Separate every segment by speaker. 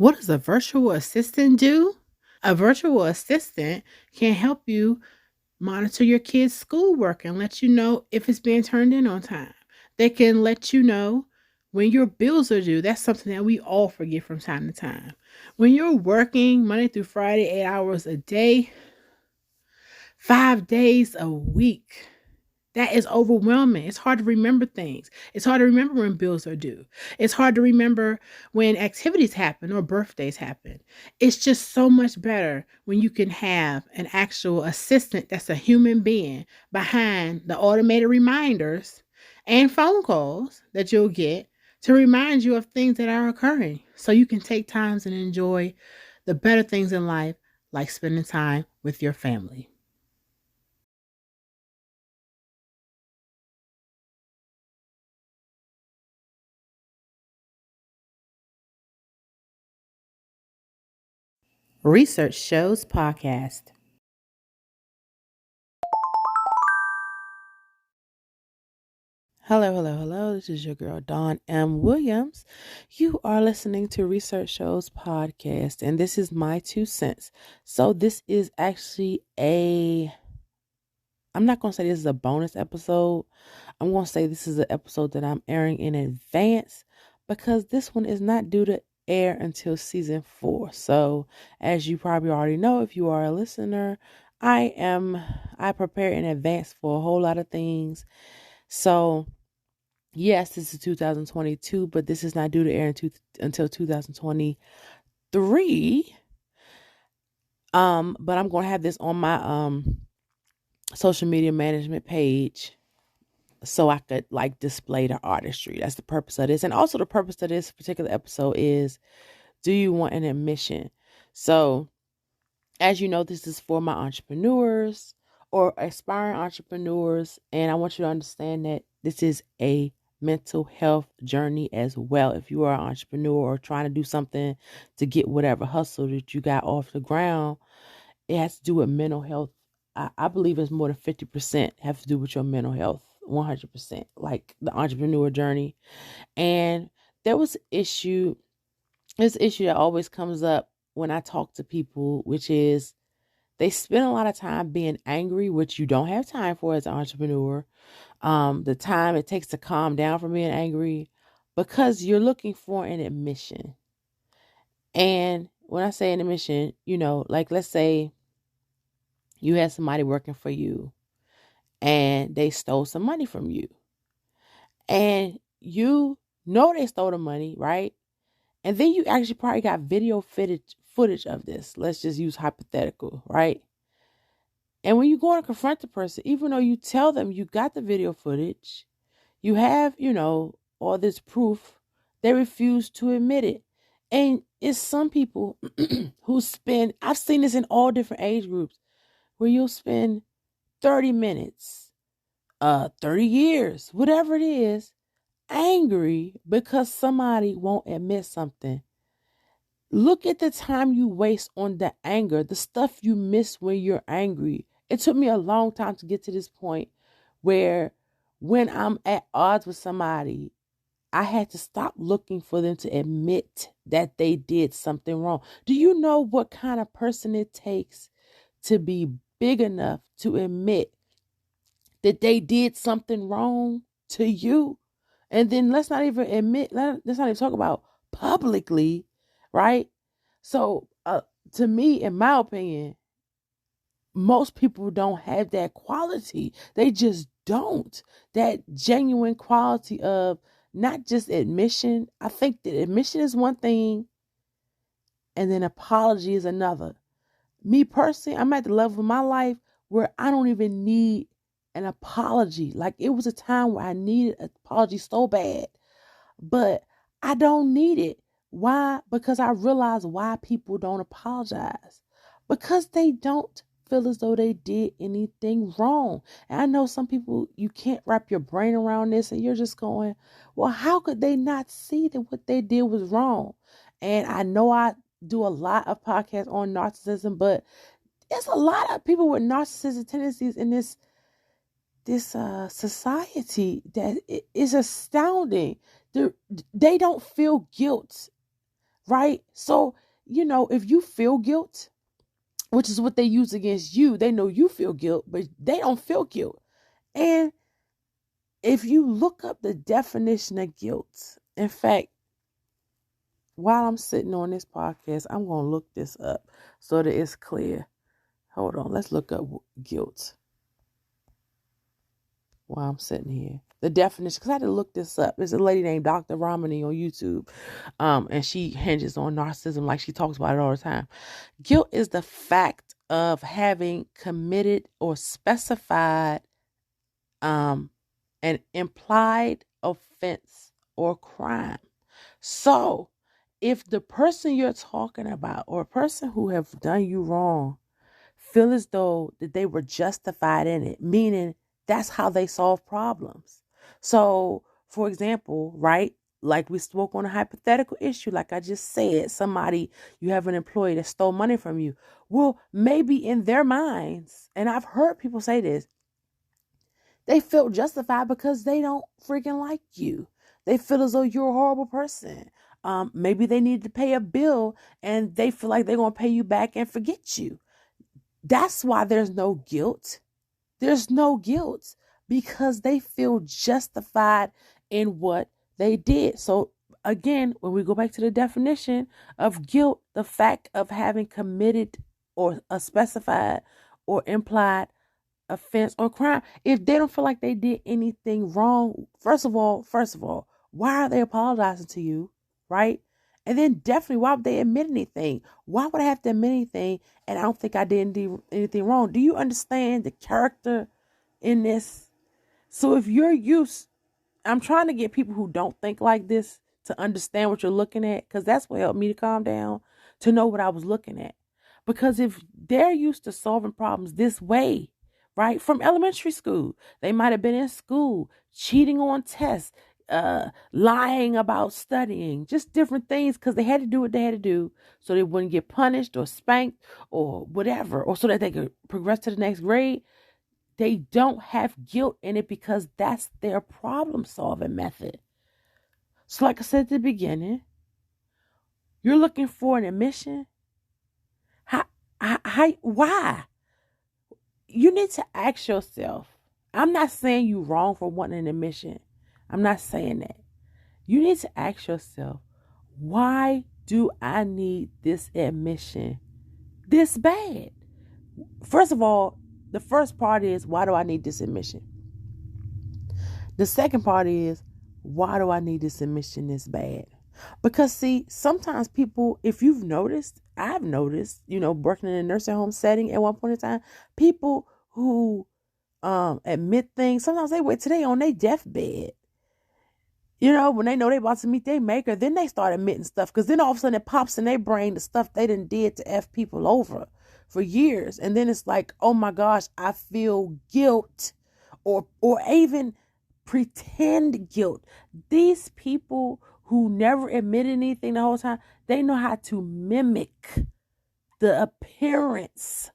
Speaker 1: What does a virtual assistant do? A virtual assistant can help you monitor your kids' schoolwork and let you know if it's being turned in on time. They can let you know when your bills are due. That's something that we all forget from time to time. When you're working Monday through Friday, 8 hours a day, 5 days a week, that is overwhelming. It's hard to remember things. It's hard to remember when bills are due. It's hard to remember when activities happen or birthdays happen. It's just so much better when you can have an actual assistant that's a human being behind the automated reminders and phone calls that you'll get to remind you of things that are occurring so you can take times and enjoy the better things in life, like spending time with your family. Research Shows Podcast. Hello, hello, hello. This is your girl, Dawn M. Williams. You are listening to Research Shows Podcast, and this is my 2 cents. So, this is actually I'm not going to say this is a bonus episode. I'm going to say this is an episode that I'm airing in advance because this one is not due to air until season 4. So, as you probably already know, if you are a listener, I prepare in advance for a whole lot of things. So, yes, this is 2022, but this is not due to air until 2023. But I'm going to have this on my social media management page so I could like display the artistry. That's the purpose of this. And also the purpose of this particular episode is, do you want an admission? So, as you know, this is for my entrepreneurs or aspiring entrepreneurs. And I want you to understand that this is a mental health journey as well. If you are an entrepreneur or trying to do something to get whatever hustle that you got off the ground, it has to do with mental health. I believe it's more than 50% have to do with your mental health. 100%, like the entrepreneur journey. And there was this issue that always comes up when I talk to people, which is they spend a lot of time being angry, which you don't have time for as an entrepreneur. The time it takes to calm down from being angry because you're looking for an admission. And when I say an admission, like let's say you had somebody working for you and they stole some money from you. And you know they stole the money, right? And then you actually probably got video footage of this. Let's just use hypothetical, right? And when you go and confront the person, even though you tell them you got the video footage, you have, all this proof, they refuse to admit it. And it's some people I've seen this in all different age groups, where you'll spend 30 minutes, 30 years, whatever it is, angry because somebody won't admit something. Look at the time you waste on the anger, the stuff you miss when you're angry. It took me a long time to get to this point where when I'm at odds with somebody, I had to stop looking for them to admit that they did something wrong. Do you know what kind of person it takes to be big enough to admit that they did something wrong to you? And then let's not even talk about publicly, right? So, to me, in my opinion, most people don't have that quality. They just don't. That genuine quality of not just admission. I think that admission is one thing and then apology is another. Me personally, I'm at the level of my life where I don't even need an apology. Like it was a time where I needed an apology so bad, but I don't need it. Why? Because I realize why people don't apologize. Because they don't feel as though they did anything wrong. And I know some people, you can't wrap your brain around this and you're just going, well, how could they not see that what they did was wrong? And I know I do a lot of podcasts on narcissism, but there's a lot of people with narcissistic tendencies in this society that is astounding. They don't feel guilt right? So, if you feel guilt, which is what they use against you, they know you feel guilt, but they don't feel guilt. And if you look up the definition of guilt, in fact, while I'm sitting on this podcast, I'm going to look this up so that it's clear. Hold on, let's look up guilt while I'm sitting here. The definition, because I had to look this up. There's a lady named Dr. Romani on YouTube, and she hinges on narcissism, like she talks about it all the time. Guilt is the fact of having committed or specified an implied offense or crime. So, if the person you're talking about or a person who have done you wrong feel as though that they were justified in it, meaning that's how they solve problems. So, for example, right, like we spoke on a hypothetical issue, like I just said, you have an employee that stole money from you. Well, maybe in their minds, and I've heard people say this, they feel justified because they don't freaking like you. They feel as though you're a horrible person. Maybe they need to pay a bill and they feel like they're going to pay you back and forget you. That's why there's no guilt. There's no guilt because they feel justified in what they did. So again, when we go back to the definition of guilt, the fact of having committed or a specified or implied offense or crime, if they don't feel like they did anything wrong, first of all, why are they apologizing to you, right? And then definitely, why would they admit anything? Why would I have to admit anything? And I don't think I did anything wrong. Do you understand the character in this? So if you're used, I'm trying to get people who don't think like this to understand what you're looking at, because that's what helped me to calm down, to know what I was looking at. Because if they're used to solving problems this way, right, from elementary school, they might have been in school, cheating on tests, lying about studying, just different things because they had to do what they had to do so they wouldn't get punished or spanked or whatever, or so that they could progress to the next grade. They don't have guilt in it because that's their problem solving method. So like I said at the beginning, you're looking for an admission. Why? You need to ask yourself. I'm not saying you wrong for wanting an admission. I'm not saying that. You need to ask yourself, why do I need this admission this bad? First of all, the first part is, why do I need this admission? The second part is, why do I need this admission this bad? Because see, sometimes people, if you've noticed, I've noticed, working in a nursing home setting at one point in time, people who admit things, sometimes they wait till they on their deathbed. When they know they about to meet their maker, then they start admitting stuff. Because then all of a sudden it pops in their brain the stuff they done did to F people over for years. And then it's like, oh my gosh, I feel guilt or even pretend guilt. These people who never admit anything the whole time, they know how to mimic the appearance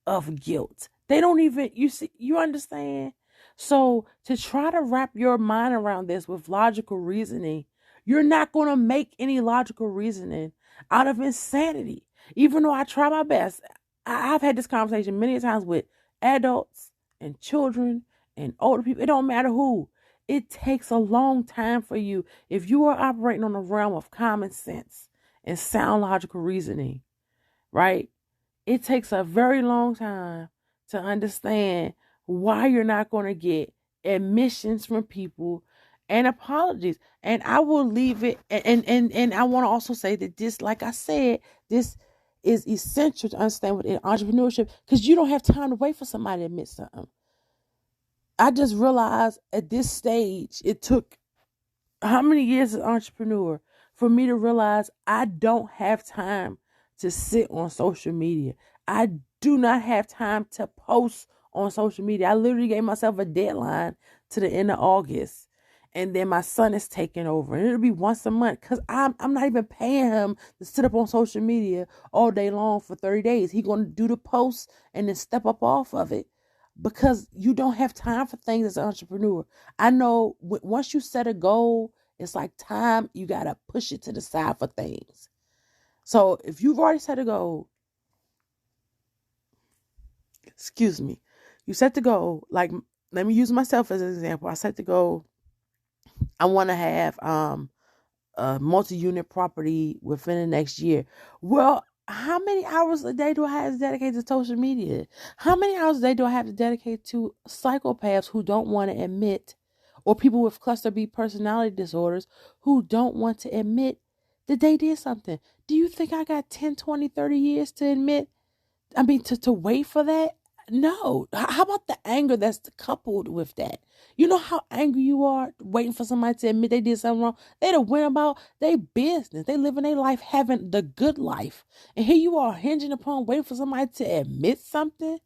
Speaker 1: of guilt. They don't even, you understand? So to try to wrap your mind around this with logical reasoning, you're not going to make any logical reasoning out of insanity. Even though I try my best, I've had this conversation many times with adults and children and older people. It don't matter who. It takes a long time for you, if you are operating on the realm of common sense and sound logical reasoning, right? It takes a very long time to understand why you're not going to get admissions from people and apologies. And I will leave it. And I want to also say that this, like I said, this is essential to understand within entrepreneurship, because you don't have time to wait for somebody to admit something. I just realized at this stage, it took how many years as an entrepreneur for me to realize I don't have time to sit on social media. I do not have time to post on social media. I literally gave myself a deadline to the end of August. And then my son is taking over. And it'll be once a month because I'm not even paying him to sit up on social media all day long for 30 days. He's going to do the post and then step up off of it, because you don't have time for things as an entrepreneur. I know once you set a goal, it's like time, you got to push it to the side for things. So if you've already set a goal, excuse me, you set the goal, like, let me use myself as an example. I set the goal, I want to have a multi-unit property within the next year. Well, how many hours a day do I have to dedicate to social media? How many hours a day do I have to dedicate to psychopaths who don't want to admit, or people with cluster B personality disorders who don't want to admit that they did something? Do you think I got 10, 20, 30 years to admit? I mean, to wait for that? No. How about the anger that's coupled with that? You know how angry you are waiting for somebody to admit they did something wrong? They don't win about their business. They living their life, having the good life. And here you are hinging upon waiting for somebody to admit something?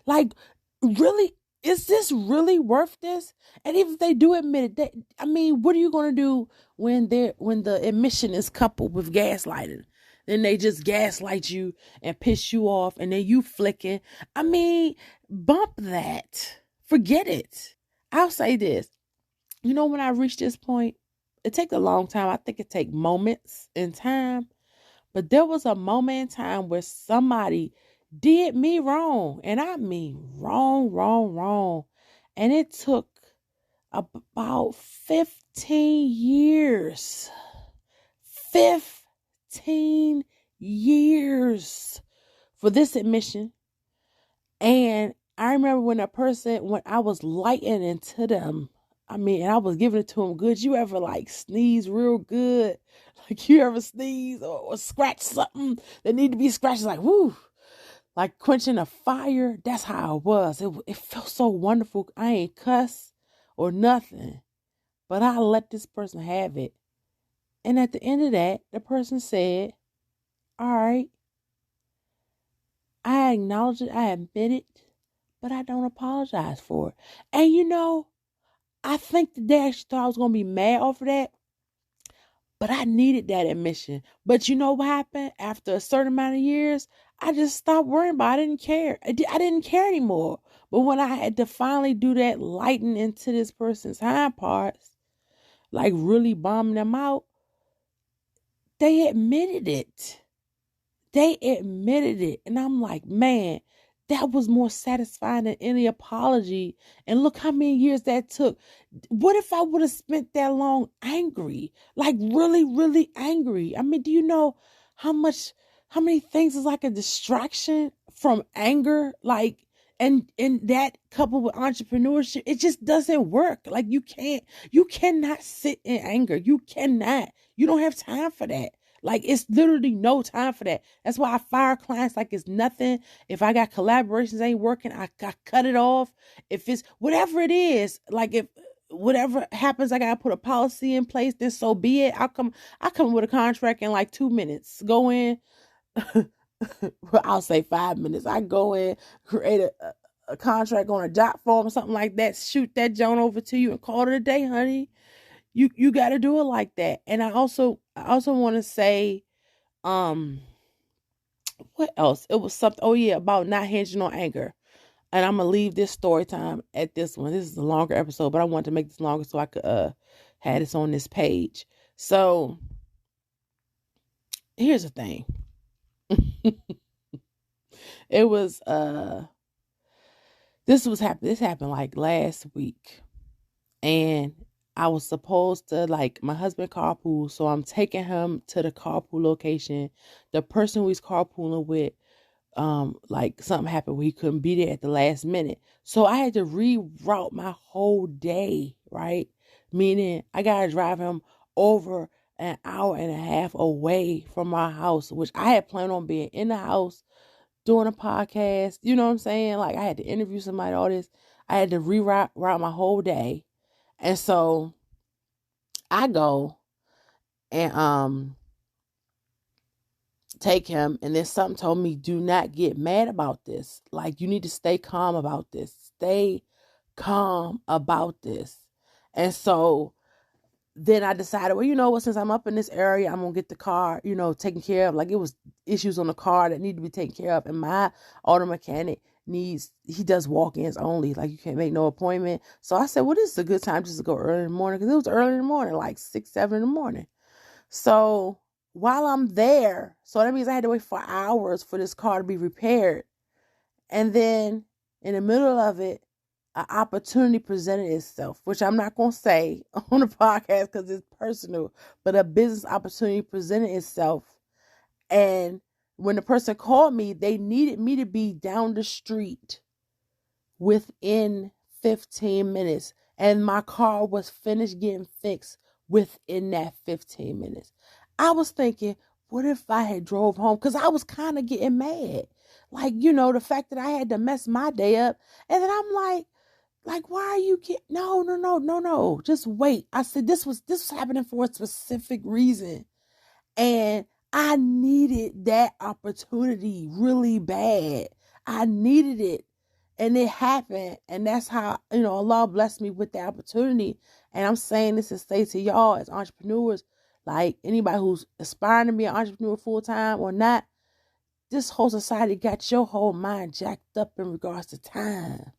Speaker 1: Like, really? Is this really worth this? And even if they do admit it, what are you going to do when the admission is coupled with gaslighting? Then they just gaslight you and piss you off, and then you flicking. Bump that. Forget it. I'll say this. When I reach this point, it takes a long time. I think it takes moments in time. But there was a moment in time where somebody did me wrong. And I mean wrong, wrong, wrong. And it took about 15 years. 15 years for this admission. And I remember when I was lighting into them, and I was giving it to them good. You ever sneeze real good? Like you ever sneeze or scratch something that need to be scratched? Like, woo, like quenching a fire. That's how it was. It felt so wonderful. I ain't cuss or nothing, but I let this person have it. And at the end of that, the person said, all right, I acknowledge it, I admit it, but I don't apologize for it. And I think that they actually thought I was going to be mad over that, but I needed that admission. But you know what happened? After a certain amount of years, I just stopped worrying about it. I didn't care. I didn't care anymore. But when I had to finally do that lighting into this person's hind parts, like really bombing them out, they admitted it. They admitted it. And I'm like, man, that was more satisfying than any apology. And look how many years that took. What if I would have spent that long angry? Like really, really angry. Do you know how many things is like a distraction from anger? And that coupled with entrepreneurship, it just doesn't work. Like you cannot sit in anger. You cannot. You don't have time for that. Like it's literally no time for that. That's why I fire clients like it's nothing. If I got collaborations ain't working, I cut it off. If it's whatever it is, like if whatever happens, I gotta put a policy in place, then so be it. I come with a contract in like 2 minutes. Go in. Well, I'll say 5 minutes. I go in, create a contract on a dot form or something like that, shoot that joint over to you and call it a day, honey. You got to do it like that. And I also want to say, what else? It was something. Oh yeah, about not hinging on anger. And I'm gonna leave this story time at this one. This is a longer episode, but I wanted to make this longer so I could have this on this page. So here's the thing. It was this happened like last week. And I was supposed to, like, my husband carpool, so I'm taking him to the carpool location. The person who he's carpooling with, like something happened where he couldn't be there at the last minute. So I had to reroute my whole day, right? Meaning I gotta drive him over an hour and a half away from my house, which I had planned on being in the house doing a podcast. You know what I'm saying? Like I had to interview somebody, all this. I had to reroute my whole day. And so I go and take him, and then something told me, do not get mad about this. Like you need to stay calm about this. Stay calm about this. And so then I decided, well, you know what, since I'm up in this area, I'm gonna get the car, taken care of. Like it was issues on the car that need to be taken care of. And my auto mechanic he does walk-ins only. Like you can't make no appointment. So I said, well, this is a good time just to go early in the morning, because it was early in the morning, like 6, 7 in the morning. So while I'm there, so that means I had to wait for hours for this car to be repaired. And then in the middle of it, an opportunity presented itself, which I'm not going to say on the podcast because it's personal, but a business opportunity presented itself. And when the person called me, they needed me to be down the street within 15 minutes. And my car was finished getting fixed within that 15 minutes. I was thinking, what if I had drove home? Because I was kind of getting mad. Like, the fact that I had to mess my day up. And then I'm like, why are you getting, no. Just wait. I said, this was happening for a specific reason. And I needed that opportunity really bad. I needed it. And it happened. And that's how, Allah blessed me with the opportunity. And I'm saying this to say to y'all as entrepreneurs, like anybody who's aspiring to be an entrepreneur full time or not, this whole society got your whole mind jacked up in regards to time.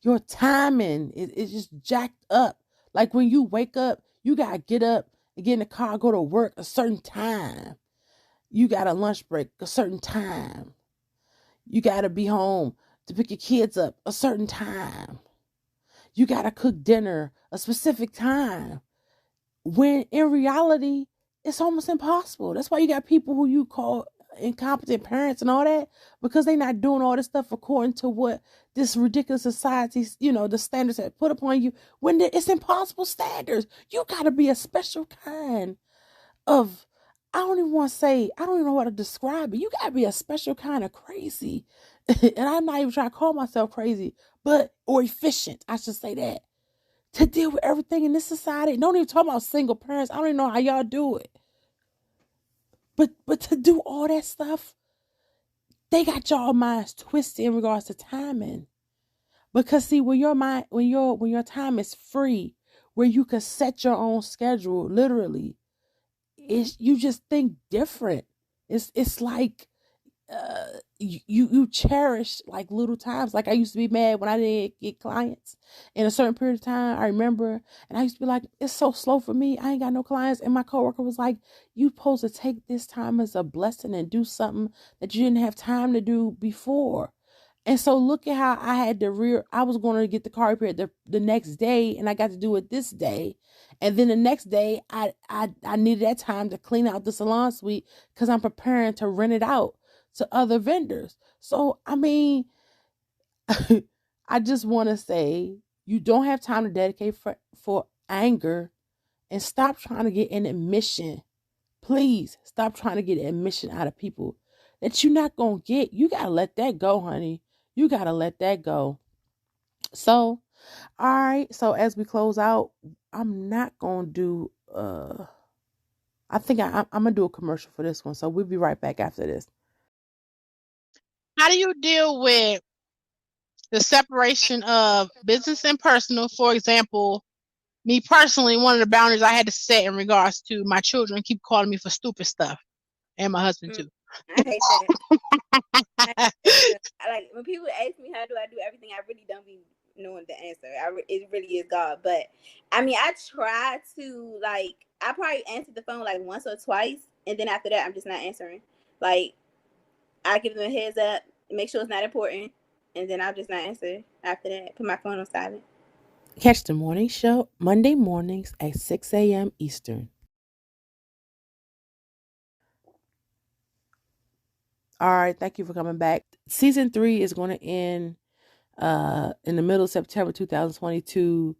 Speaker 1: Your timing is just jacked up. Like when you wake up, you got to get up and get in the car, go to work a certain time. You got a lunch break a certain time. You got to be home to pick your kids up a certain time. You got to cook dinner a specific time. When in reality, it's almost impossible. That's why you got people who you call incompetent parents and all that, because they're not doing all this stuff according to what this ridiculous society, the standards that put upon you, when it's impossible standards. You got to be a special kind of, I don't even know how to describe it. You got to be a special kind of crazy. And I'm not even trying to call myself crazy, or efficient, I should say that, to deal with everything in this society. Don't even talk about single parents. I don't even know how y'all do it. But to do all that stuff, they got y'all minds twisted in regards to timing. Because see, when your time is free, where you can set your own schedule, literally, you just think different. It's like you cherish like little times. Like I used to be mad when I didn't get clients in a certain period of time. I remember, and I used to be like, it's so slow for me. I ain't got no clients. And my coworker was like, you supposed to take this time as a blessing and do something that you didn't have time to do before. And so look at how I was going to get the car repaired the next day, and I got to do it this day. And then the next day I needed that time to clean out the salon suite because I'm preparing to rent it out to other vendors. So, I mean, I just want to say you don't have time to dedicate for anger, and stop trying to get an admission. Please stop trying to get admission out of people that you're not going to get. You got to let that go, honey. You got to let that go. So, all right. So as we close out, I'm not going to do, I think I'm going to do a commercial for this one. So we'll be right back after this.
Speaker 2: How do you deal with the separation of business and personal? For example, me personally, one of the boundaries I had to set in regards to my children keep calling me for stupid stuff, and my husband too.
Speaker 3: I hate that. Like when people ask me how do I do everything, I really don't be knowing the answer. It really is God. But I mean, I try to I probably answer the phone like once or twice, and then after that, I'm just not answering. Like I give them a heads up, make sure it's not important, and then I'll just not answer after that. Put my phone on silent.
Speaker 1: Catch the morning show Monday mornings at 6 a.m. Eastern. All right, thank you for coming back. Season 3 is going to end in the middle of September 2022.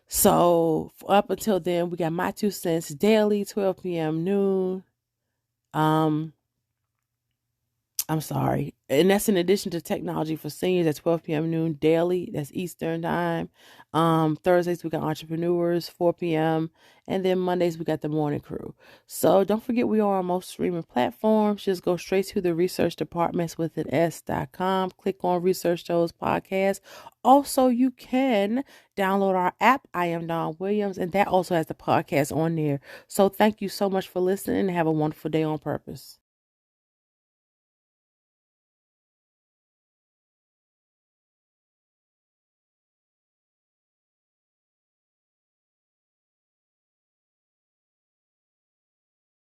Speaker 1: So up until then, we got My Two Cents daily, 12 p.m. noon. I'm sorry. And that's in addition to Technology for Seniors at 12 p.m. noon daily. That's Eastern time. Thursdays, we got Entrepreneurs, 4 p.m. And then Mondays, we got The Morning Crew. So don't forget, we are on most streaming platforms. Just go straight to the research departments with an S.com. Click on Research Shows Podcast. Also, you can download our app. I am Dawn Williams. And that also has the podcast on there. So thank you so much for listening and have a wonderful day on purpose.